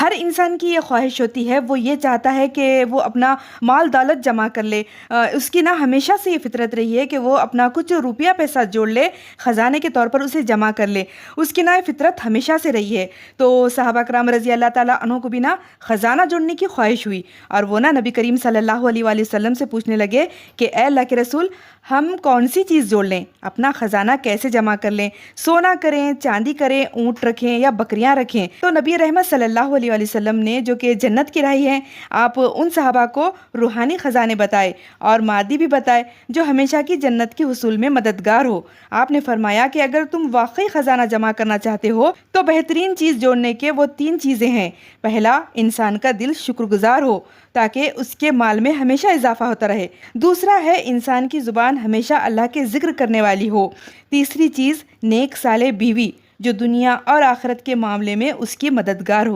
हर इंसान की ये ख्वाहिश होती है, वो ये चाहता है कि वो अपना माल दौलत जमा कर ले। उसकी ना हमेशा से ये फितरत रही है कि वो अपना कुछ रुपया पैसा जोड़ ले, ख़जाने के तौर पर उसे जमा कर ले। उसकी ना ये फितरत हमेशा से रही है। तो सहाबा कराम रज़ी अल्लाह ताला अन्हों को भी ना ख़जाना जोड़ने की ख्वाहिश हुई, और वो ना नबी करीम सल्लल्लाहु अलैहि वसल्लम से पूछने लगे कि ए अल्लाह के रसूल, हम कौन सी चीज़ जोड़ लें, अपना ख़जाना कैसे जमा कर लें, सोना करें, चांदी करें, ऊँट रखें या बकरियां रखें। तो नबी रहमत सल्लल्लाहु अलैहि वसल्लम ने, जो कि जन्नत की राही हैं, आप उन सहाबा को रूहानी ख़जाने बताए और मादी भी बताए जो हमेशा की जन्नत के हुसूल में मददगार हो। आपने फरमाया कि अगर तुम वाकई ख़जाना जमा करना चाहते हो तो बेहतरीन चीज़ जोड़ने के वो 3 चीज़ें हैं। पहला, इंसान का दिल शुक्रगुजार हो ताकि उसके माल में हमेशा इजाफा होता रहे। दूसरा है, इंसान की ज़ुबान हमेशा अल्लाह के ज़िक्र करने वाली हो। तीसरी चीज़, नेक साले बीवी जो दुनिया और आखिरत के मामले में उसकी मददगार हो।